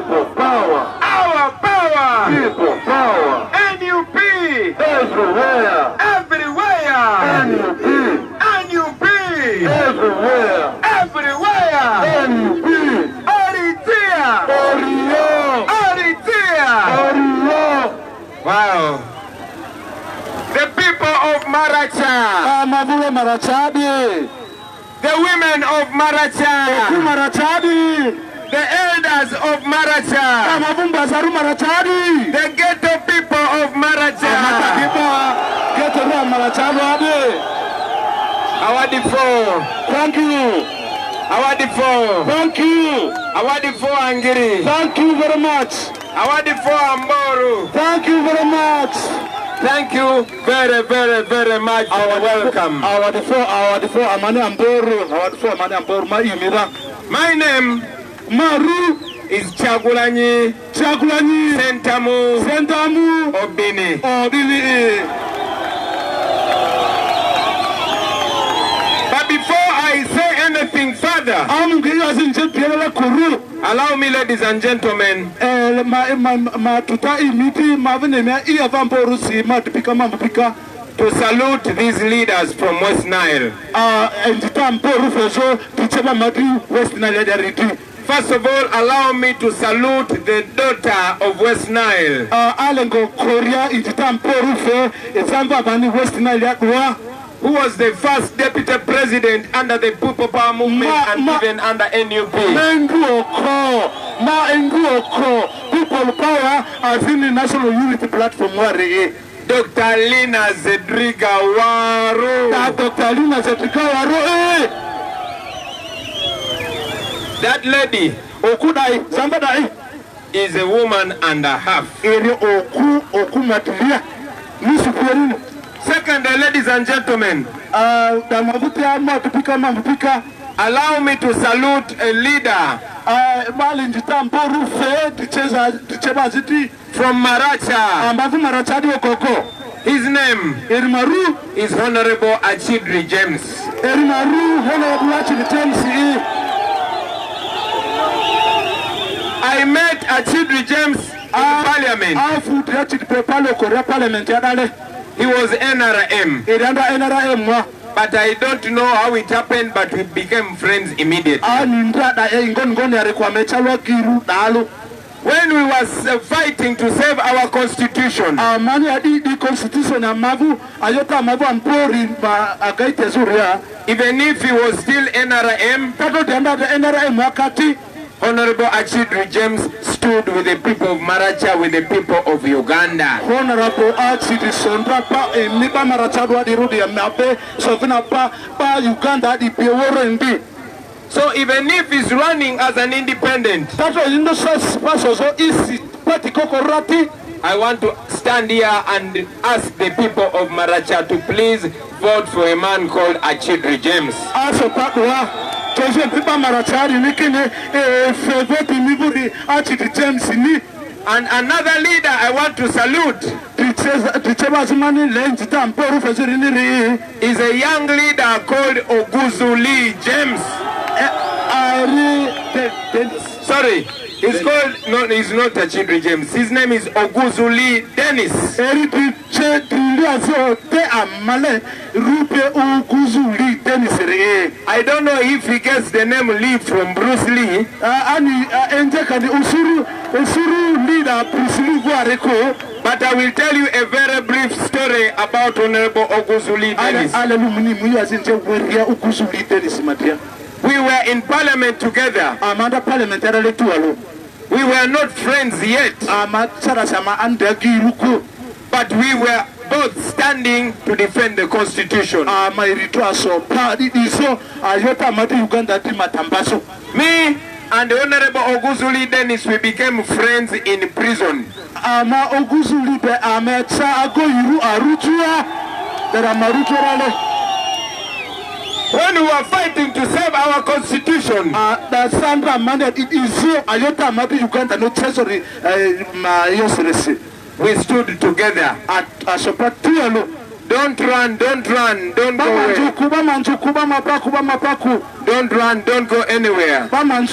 People power. Our power. People power. NUP. Everywhere. Everywhere. NUP. NUP. Everywhere. Everywhere. NUP. Aritia. Orion. Aritia. Orion. Wow. The people of Maracha. Amavule Marachadi. The women of Maracha. Marachadi. The elders of Maracha. Amavumba Saru Marachadi. The ghetto people of Maracha. Get around Marachadi. Awadi 4. Thank you. Awadi 4. Thank you. Awadi 4 Angiri. Thank you very much. Awadi 4 Amboru. Thank you very much. Thank you very, very, very much for the welcome. Our default Amani Amboru. My name Maru is Chagulanyi Sentamu Obini. But before I say anything further, allow me, ladies and gentlemen, to salute these leaders from West Nile. First of all, allow me to salute the daughter of West Nile, who was the first deputy president under the People Power Movement and even under NUP. People Power as in the National Unity Platform. Dr. Lina Zedriga Waro. Dr. Lina Zedriga Waro. That lady is a woman and a half. Second, ladies and gentlemen, allow me to salute a leader from Maracha. His name is Honorable Achidri James. I met Achidri James in Parliament. He was NRM. But I don't know how it happened, but we became friends immediately. When we were fighting to save our constitution, even if he was still NRM, Honorable Achidri James stood with the people of Maracha, with the people of Uganda. Honorable Achidri So even if he's running as an independent, I want to stand here and ask the people of Maracha to please vote for a man called Achidri James. And another leader I want to salute is a young leader called Oguzuli James. Sorry, he's called, no, he's not Achidri James. His name is Oguzuli Dennis. I don't know if he gets the name Lee from Bruce Lee. But I will tell you a very brief story about Honorable Oguzuli Dennis. We were in Parliament together. We were not friends yet. But we were both standing to defend the Constitution. Me and Honorable Oguzuli Dennis, we became friends in prison. When we were fighting to save our Constitution, we stood together. Don't run, don't run, don't go away. Don't run, don't go anywhere. Don't run,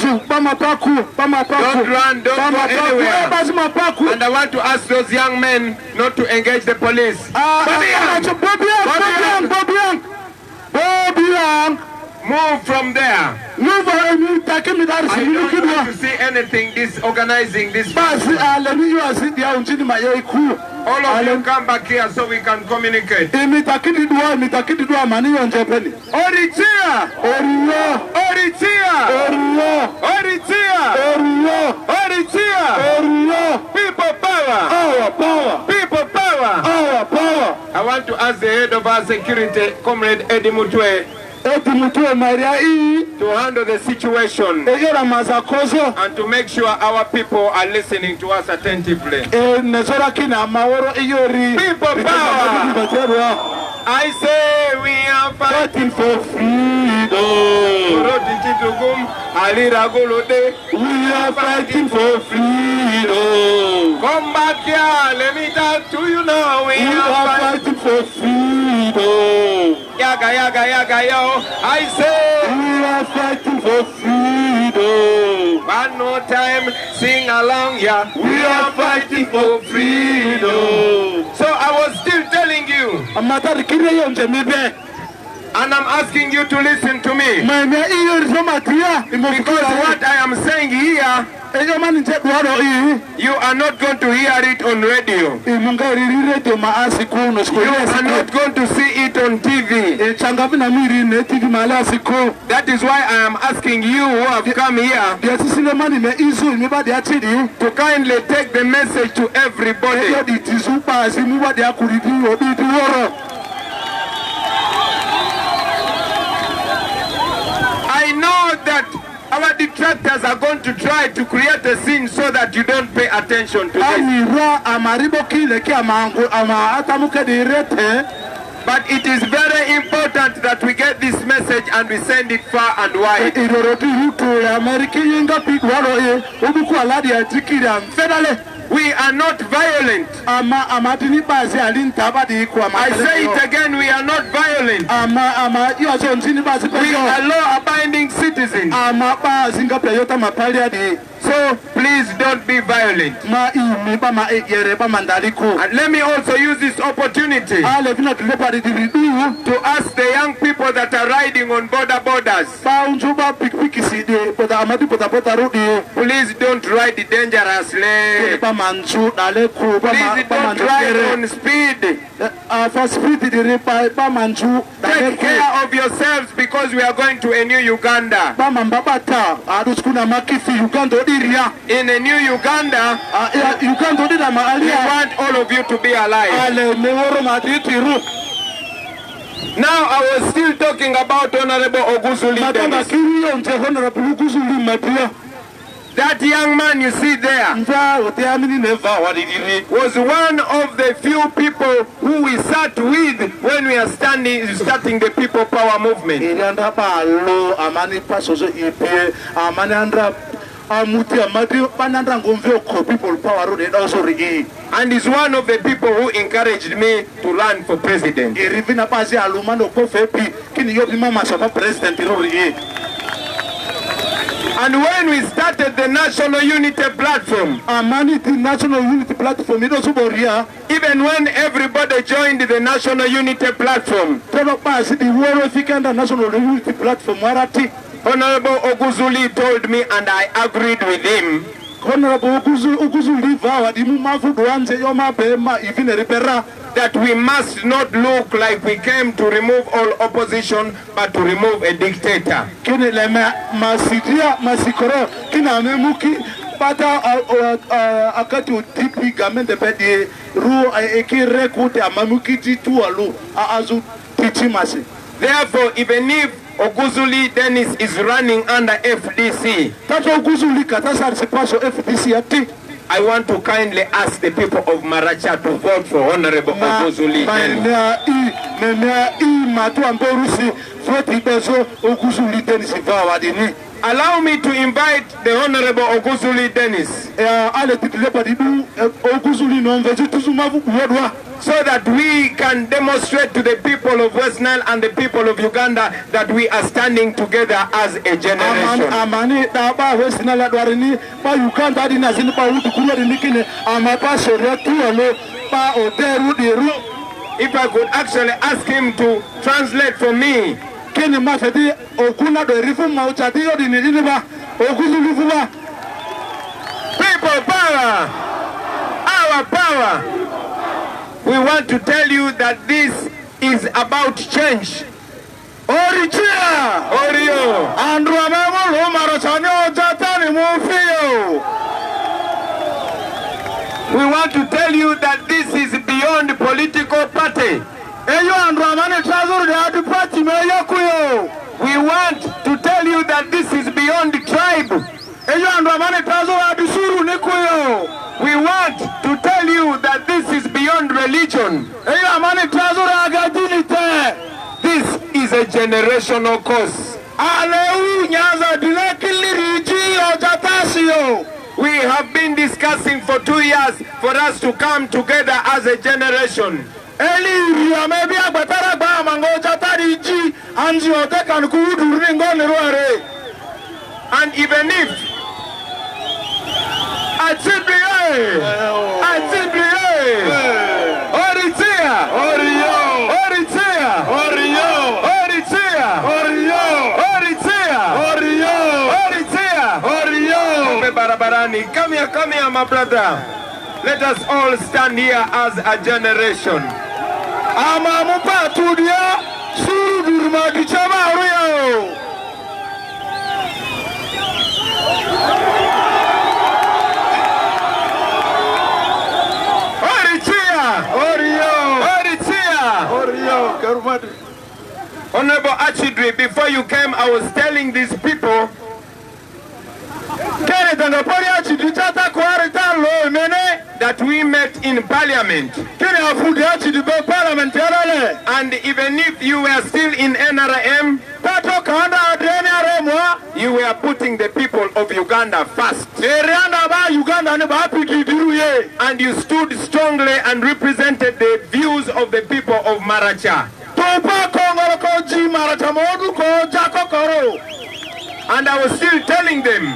don't go anywhere. And I want to ask those young men not to engage the police. Move from there. I don't want to see anything disorganizing this. All of you come back here so we can communicate. Oritia! People power! People power! I want to ask the head of our security, Comrade Eddie Mutwe, to handle the situation and to make sure our people are listening to us attentively. People power! I say we are fighting for freedom. We are fighting for freedom. Come back here, let me talk to you now. We are fighting for freedom. Yaga, yaga, yaga, yo. I say we are fighting for freedom. One more time, sing along, yeah. We are fighting for freedom. So I was still telling you, and I'm asking you to listen to me. Because what I am saying here, you are not going to hear it on radio. You are not going to see it on TV. That is why I am asking you who have come here to kindly take the message to everybody. I know that our detractors are going to try to create a scene so that you don't pay attention to this. But it is very important that we get this message and we send it far and wide. We are not violent. I say it again, we are not violent. We are law-abiding citizens. So please don't be violent. And let me also use this opportunity to ask the young people that are riding on borders. Please don't ride dangerously. Please don't ride on speed. Take care of yourselves because we are going to a new Uganda. In a new Uganda, we want all of you to be alive. Now I was still talking about Honorable Oguzuli Dennis. That young man you see there was one of the few people who we sat with when we are starting the People Power movement. And is one of the people who encouraged me to run for president. And when we started the National Unity Platform, even when everybody joined the National Unity Platform, Honorable Oguzuli told me, and I agreed with him, that we must not look like we came to remove all opposition, but to remove a dictator. Therefore, even if Oguzuli Dennis is running under FDC, I want to kindly ask the people of Maracha to vote for Honorable Oguzuli Dennis. Allow me to invite the Honorable Oguzuli Dennis so that we can demonstrate to the people of West Nile and the people of Uganda that we are standing together as a generation. Amani da ba West Nile dwarini ba Uganda di nazini ba utu kulo dinikine amapa sheria tuolo ba oderu diru. If I could actually ask him to translate for me. Kini mafedi okuna do rifu mauchati yo di nini ba okuzu rifu ba. People power, our power. We want to tell you that this is about change. Orichia, Orio, Andrew Amemo Marachano Jatani Mufio. We want to tell you that this is beyond political party. We want to tell you that this is beyond tribe. We want to tell you that this is beyond religion. This is a generational cause. We have been discussing for 2 years for us to come together as a generation. And even if come here, my brother. Let us all stand here as a generation. Honorable Achidri, before you came, I was telling these people that we met in parliament. And even if you were still in NRM, you were putting the people of Uganda first. And you stood strongly and represented the views of the people of Maracha. And I was still telling them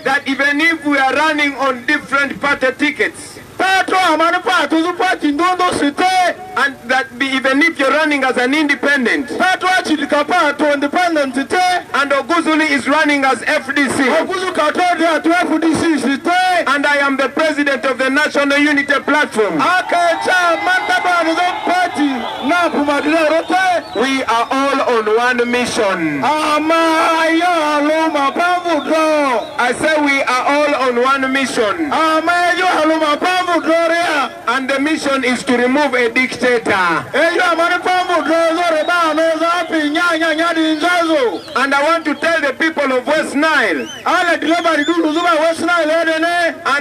that even if we are running on different party tickets, and that even if you're running as an independent, and Oguzuli is running as FDC, and I am the president of the National Unity Platform, we are all on one mission. I say we are all on one mission. And the mission is to remove a dictator. And I want to tell the people of West Nile and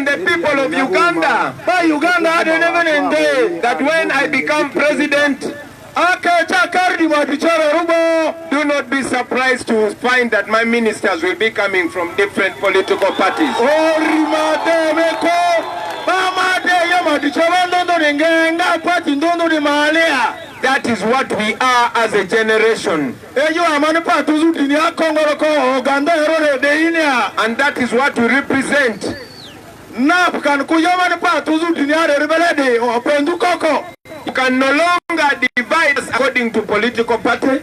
the people of Uganda that when I become president, do not be surprised to find that my ministers will be coming from different political parties. That is what we are as a generation. And that is what we represent. You can no longer divide us according to political party.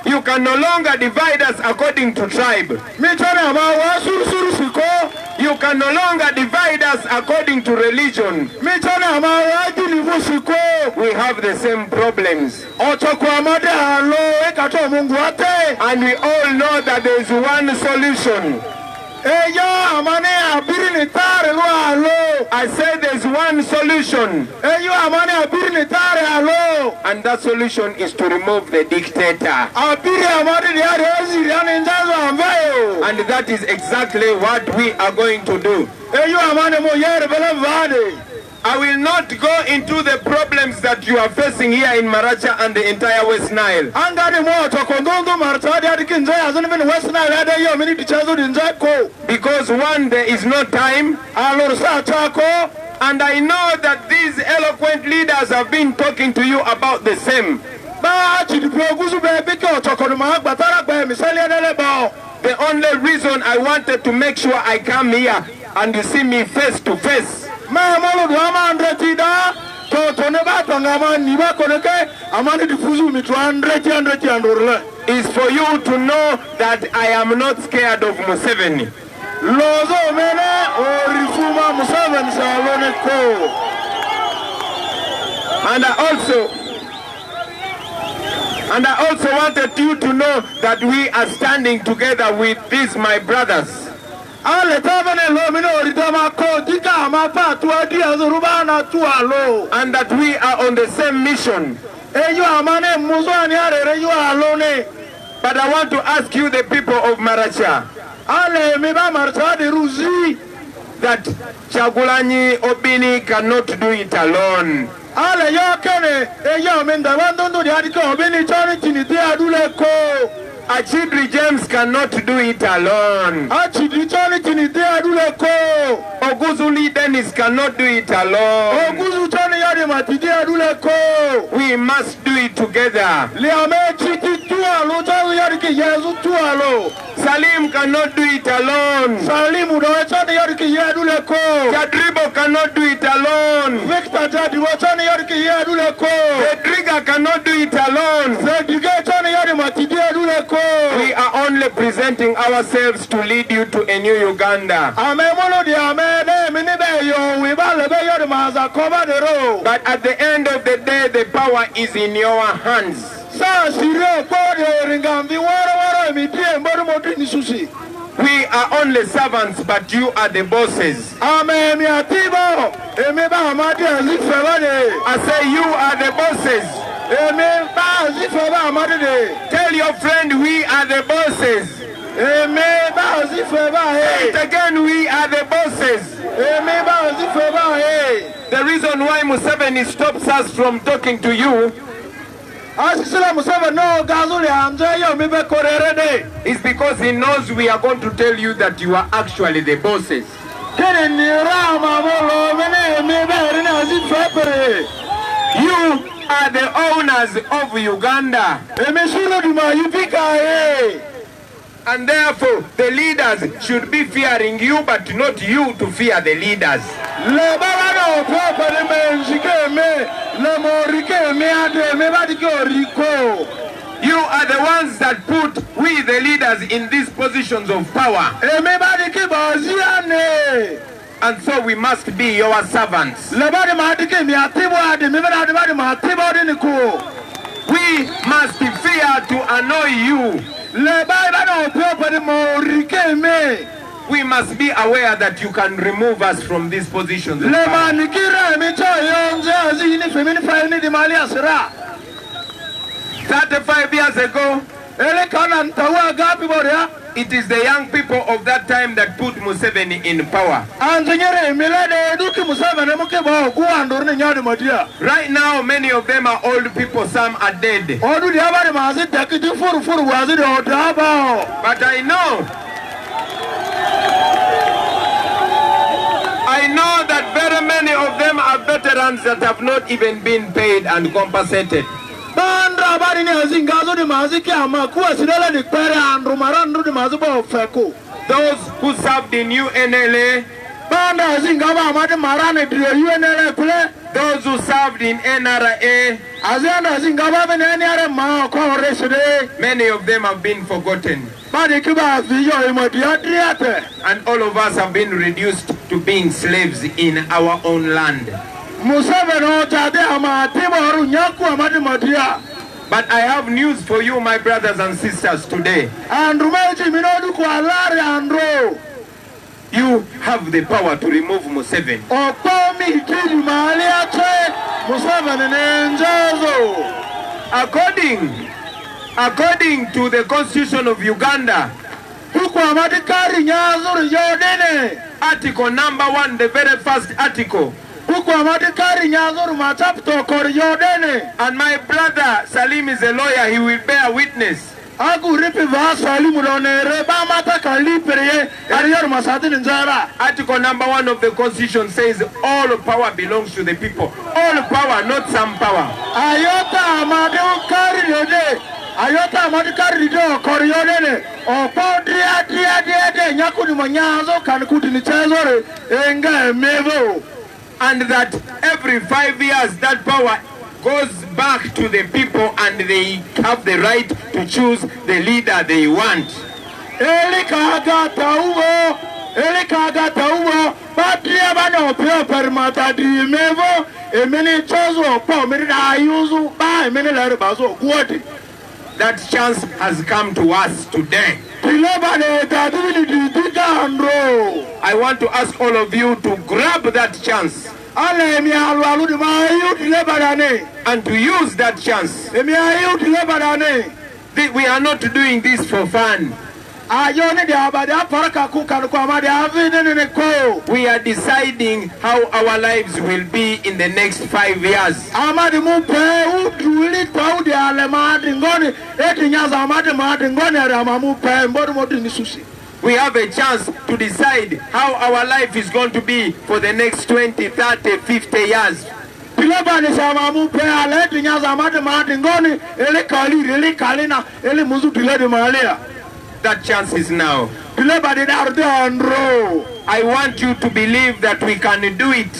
You can no longer divide us according to tribe. You can no longer divide us according to religion. We have the same problems. And we all know that there is one solution. I say there's one solution. And that solution is to remove the dictator. And that is exactly what we are going to do. I will not go into the problems that you are facing here in Maracha and the entire West Nile. Because one, there is no time. And I know that these eloquent leaders have been talking to you about the same. The only reason I wanted to make sure I come here and you see me face to face is for you to know that I am not scared of Museveni. And I also wanted you to know that we are standing together with these my brothers. And that we are on the same mission. But I want to ask you, the people of Maracha, that Kyagulanyi Obini cannot do it alone. Achidri James cannot do it alone. Oguzuli Dennis cannot do it alone. We must do it together. Salim cannot do it alone. Jadribo cannot do it alone. Edriga cannot do it alone. We are only presenting ourselves to lead you to a new Uganda. But at the end of the day, the power is in your hands. We are only servants, but you are the bosses. I say you are the bosses. Tell your friend we are the bosses. Say it again, we are the bosses. The reason why Museveni stops us from talking to you is because he knows we are going to tell you that you are actually the bosses. You are the owners of Uganda. And therefore, the leaders should be fearing you, but not you to fear the leaders. You are the ones that put we the leaders in these positions of power. And so we must be your servants. We must fear to annoy you. We must be aware that you can remove us from these positions of power. 35 years ago, it is the young people of that time that put Museveni in power. Right now, many of them are old people, some are dead. But I know that very many of them are veterans that have not even been paid and compensated. Those who served in UNLA, those who served in NRA, many of them have been forgotten. And all of us have been reduced to being slaves in our own land. But I have news for you, my brothers and sisters, today. You have the power to remove Museveni. According to the Constitution of Uganda, Article number 1, the very first article, And my brother Salim is a lawyer, he will bear witness. Article number 1 of the Constitution says all power belongs to the people. All power, not some power. And that every 5 years that power goes back to the people and they have the right to choose the leader they want. That chance has come to us today. I want to ask all of you to grab that chance and to use that chance. We are not doing this for fun. We are deciding how our lives will be in the next 5 years. We have a chance to decide how our life is going to be for the next 20, 30, 50 years. That chance is now. I want you to believe that we can do it.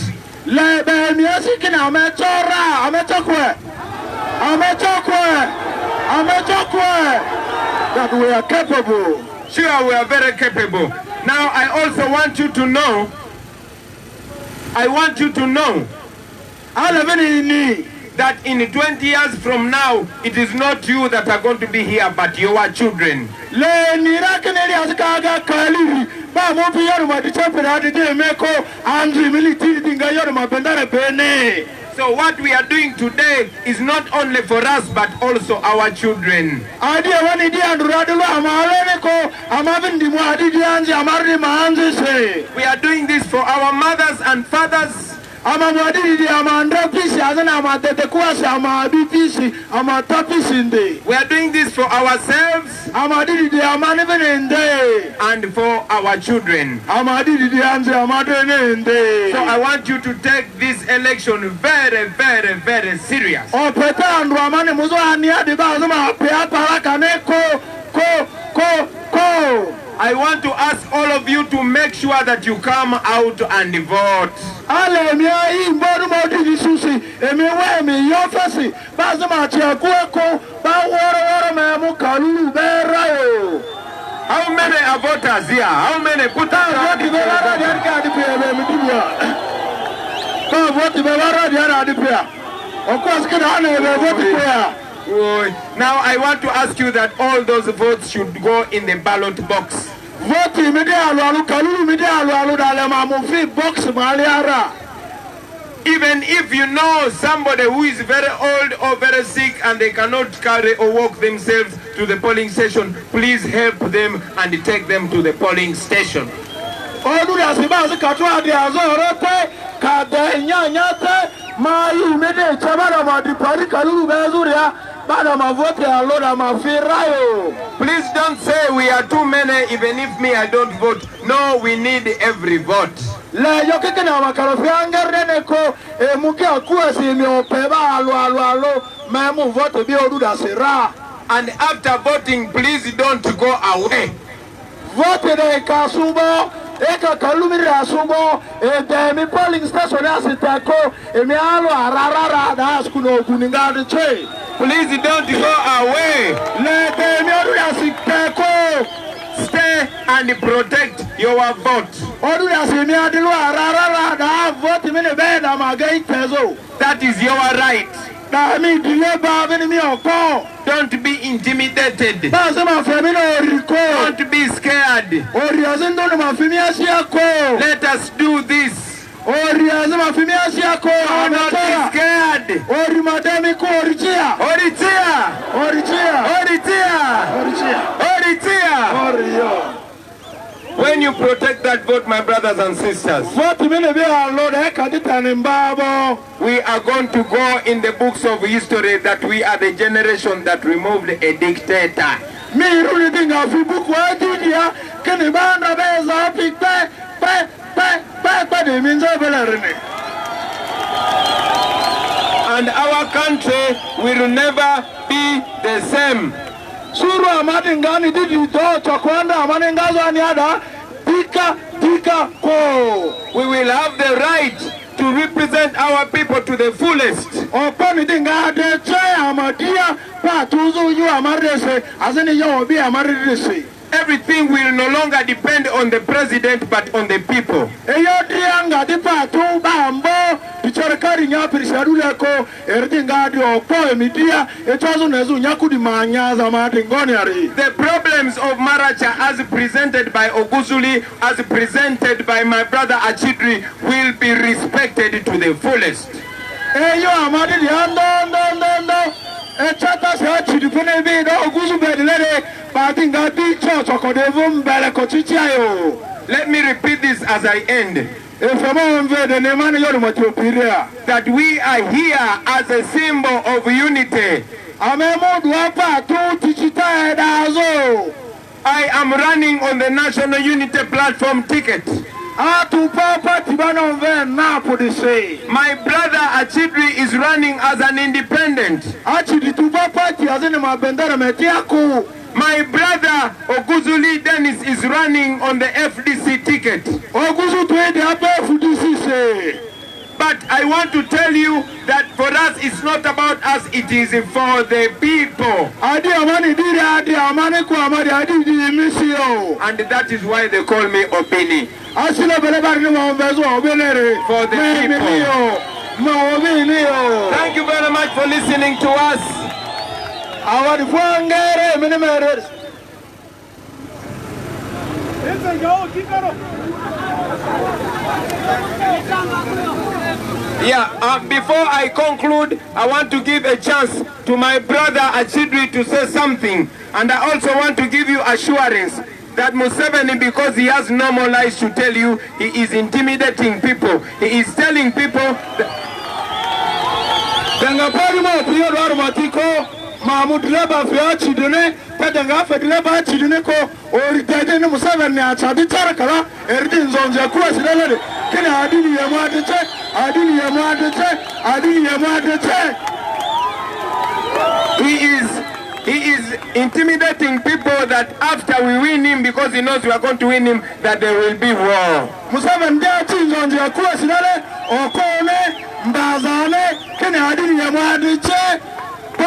That we are capable. Sure, we are very capable. Now, I also want you to know, that in 20 years from now, it is not you that are going to be here, but your children. So what we are doing today is not only for us, but also our children. We are doing this for our mothers and fathers. We are doing this for ourselves and for our children. So I want you to take this election very, very, very serious. I want to ask all of you to make sure that you come out and vote. How many are voters here? How many? Put out. Now I want to ask you that all those votes should go in the ballot box. Even if you know somebody who is very old or very sick and they cannot carry or walk themselves to the polling station, please help them and take them to the polling station. Please don't say we are too many even if me I don't vote. No, we need every vote. And after voting, please don't go away. Please don't go away. Stay and protect your vote. That is your right. Don't be intimidated. Don't be scared. Let us do this. Do not be scared. When you protect that vote, my brothers and sisters. We are going to go in the books of history that we are the generation that removed a dictator. And our country will never be the same. We will have the right to represent our people to the fullest. Everything will no longer depend on the president but on the people. The problems of Maracha as presented by Oguzuli, as presented by my brother Achidri, will be respected to the fullest. Let me repeat this as I end. That we are here as a symbol of unity. I am running on the National Unity Platform ticket. My brother Achidri is running as an independent. My brother Oguzuli Dennis is running on the FDC ticket. But I want to tell you that for us it's not about us, it is for the people. And that is why they call me Opini. For the people. Thank you very much for listening to us. Before I conclude, I want to give a chance to my brother Achidri to say something. And I also want to give you assurance that Museveni, because he has no more lies to tell you, he is intimidating people. He is telling people that Mahmoud Leba Fiachidune, Tadangafa Leba Chiduneko, or Itaden Museveni at Saditarakala, Erdin Zonja Kuasilele, Can Adini Yamadache, Adini Yamadache, Adini Yamadache. He is intimidating people that after we win him, because he knows we are going to win him, that there will be war. Museveni Zonja Kuasilele, Okone, Mbazane, Can Adini Yamadache. I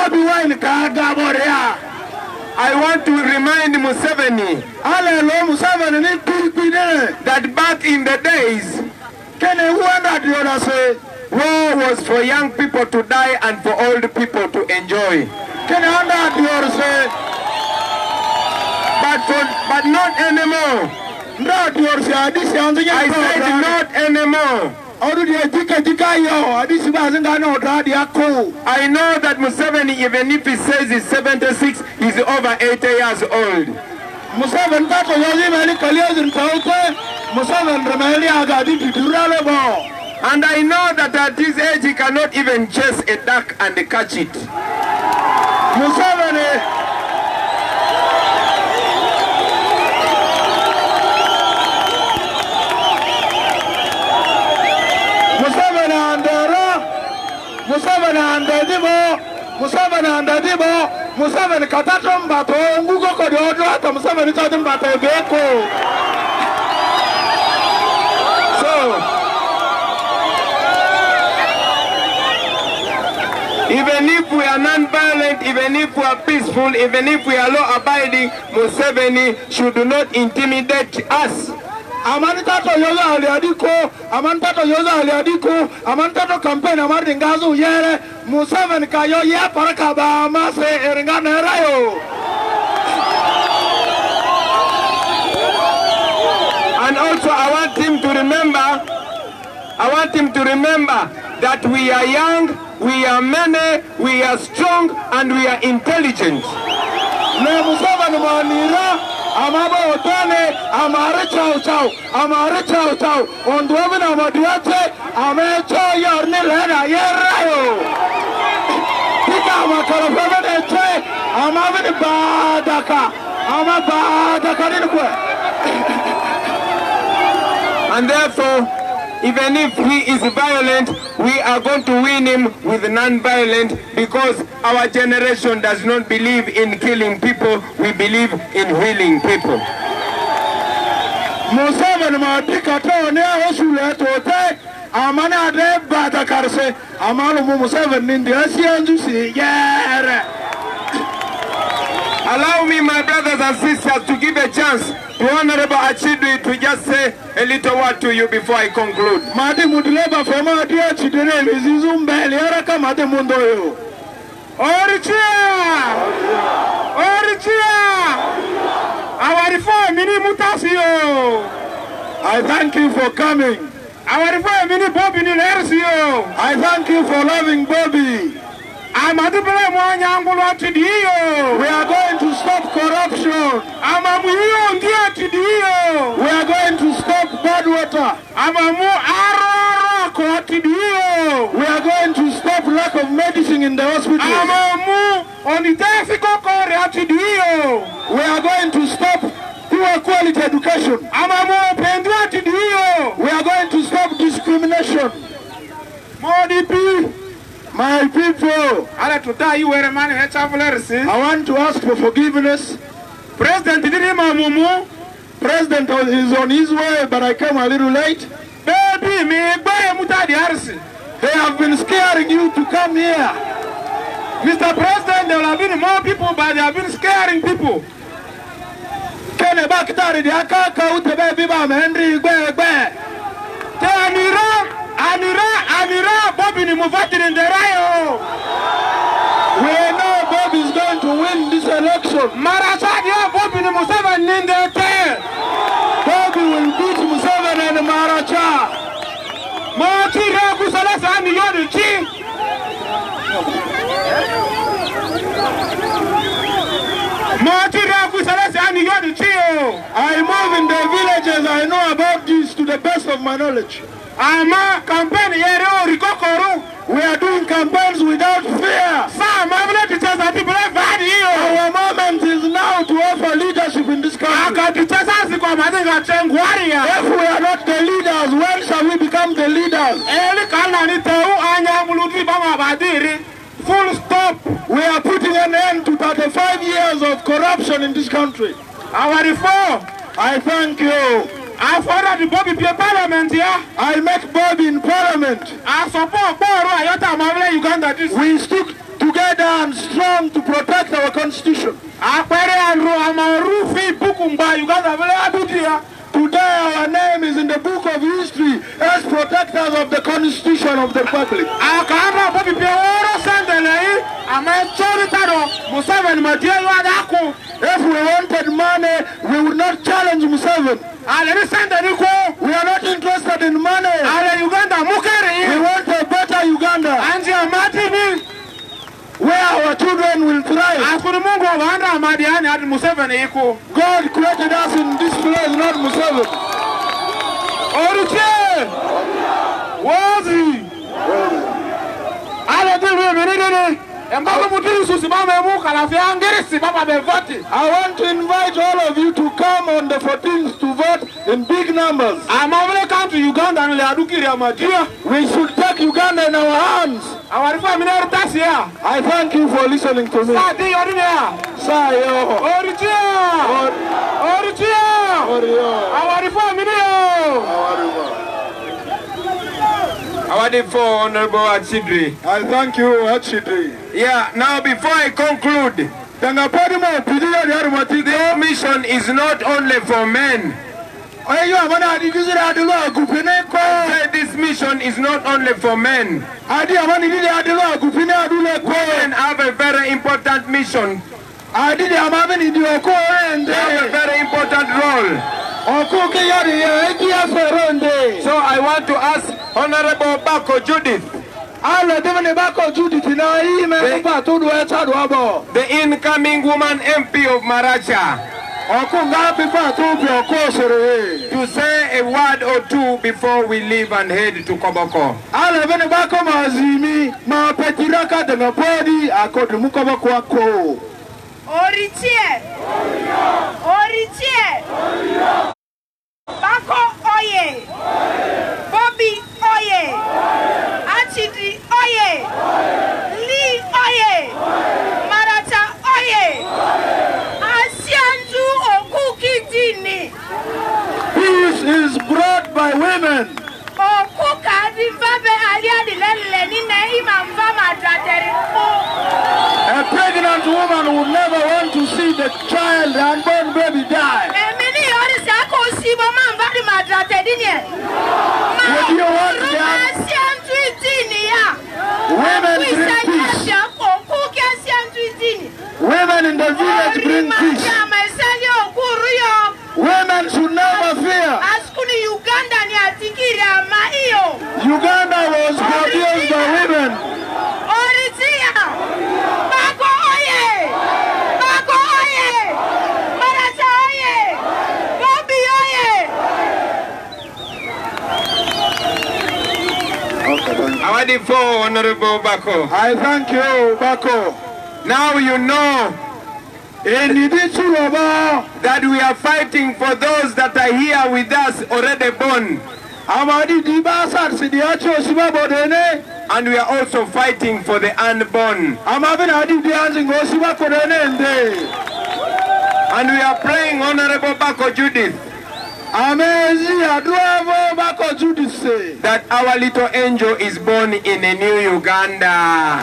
want to remind Museveni that back in the days, war was for young people to die and for old people to enjoy. But not anymore. I said not anymore. I know that Museveni, even if he says he's 76, he's over 80 years old. And I know that at his age he cannot even chase a duck and catch it. Museveni katatomba to ngugo kodiodo ata Museveni tatomba to beko. So even if we are non-violent, even if we are peaceful, even if we are law-abiding, Museveni should not intimidate us. Amantato yoza aliadiko, amantato yoza aliadiko, amantato campaign amardingazu yere, Museveni kayo ye parakaba mase eringana rayo. And also I want him to remember that we are young, we are many, we are strong, and we are intelligent. Ne Museveni manira amaba otane amare chao chao amare chao chao ondwabin amadiate amecho yorni lena yerayo tika amakarafabene che amabin badaka amabadaka dinukwe. And therefore, even if he is violent, we are going to win him with non-violent, because our generation does not believe in killing people, we believe in healing people. Museveni matika tone osule tote amana de bata karse amalu Museveni ndi asianzu si yere. Allow me, my brothers and sisters, to give a chance to Honorable Achidwi to just say a little word to you before I conclude. Madi mudleba fema dia chidene mizizu mbele yaraka madi mundoyo. Orichia! Our reform mini mutasio. I thank you for coming. Our reform mini Bobby Nilersio. I thank you for loving Bobby. We are going to stop corruption. We are going to stop bad water. We are going to stop lack of medicine in the hospital. We are going to stop poor quality education. We are going to stop discrimination. My people, I want to ask for forgiveness. President is on his way, but I came a little late. They have been scaring you to come here. Mr. President, there have been more people, but they have been scaring people. Anira, Bobby ni muvati in the rayo. We know Bobby is going to win this election. Maracha Bobby ni Museveni in the tail. Bobby will beat Museveni and Maracha. Moti Ragu Salasa and Yoruchi. Moti Ragu Salasa and Yoruchi. I move in the villages. I know about this to the best of my knowledge. We are doing campaigns without fear. Our moment is now to offer leadership in this country. If we are not the leaders, when shall we become the leaders? Full stop. We are putting an end to 35 years of corruption in this country. Our reform. I thank you. I follow the Bobby Parliament here. I make Bobby in Parliament. I support Uganda. We stick together and strong to protect our constitution. Today our name is in the book of history as protectors of the constitution of the republic. If we wanted money, we would not challenge Museveni. We are not interested in money. We want a better Uganda, where our children will thrive. God created us in this place, not Museveni. I want to invite all of you to come on the 14th to vote in big numbers. We should take Uganda in our hands. I thank you for listening to me. Our Honorable Achidwi. I thank you, Achidwi. Yeah, now before I conclude, this mission is not only for men. This mission is not only for men. Women have a very important mission. They have a very important role. So I want to ask Honorable Bako Judith, the incoming woman MP of Maracha, to say a word or two before we leave and head to Koboko. Oritie! Bako oye! Bobby oye! Achidi oye! Lee oye! Marata oye! Asianzu okukitini! Peace is brought by women. Okuka divabe aliadi lele nine imamva madrateri. A pregnant woman would never want to see the child, the unborn baby die. Would you want that? Women bring peace. Women in the village bring peace. Women should never fear. Uganda was produced by women. For Honorable Bako. I thank you, Bako. Now you know that we are fighting for those that are here with us already born. And we are also fighting for the unborn. And we are praying, Honorable Bako Judith, that our little angel is born in a new Uganda.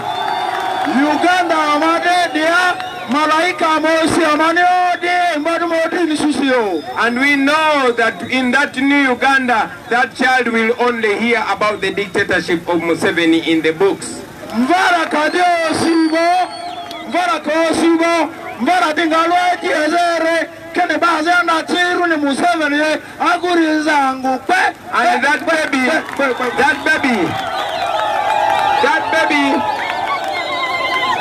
And we know that in that new Uganda, that child will only hear about the dictatorship of Museveni in the books. And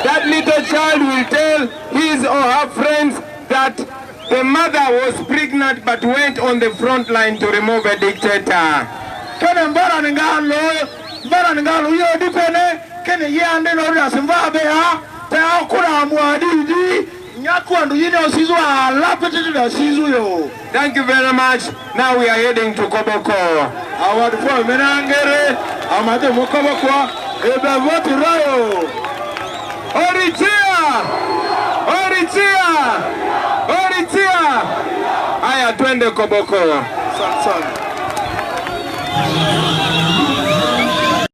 that little child will tell his or her friends that the mother was pregnant but went on the front line to remove a dictator. Thank you very much. Now we are heading to Koboko. Oritia! Aya twende Koboko.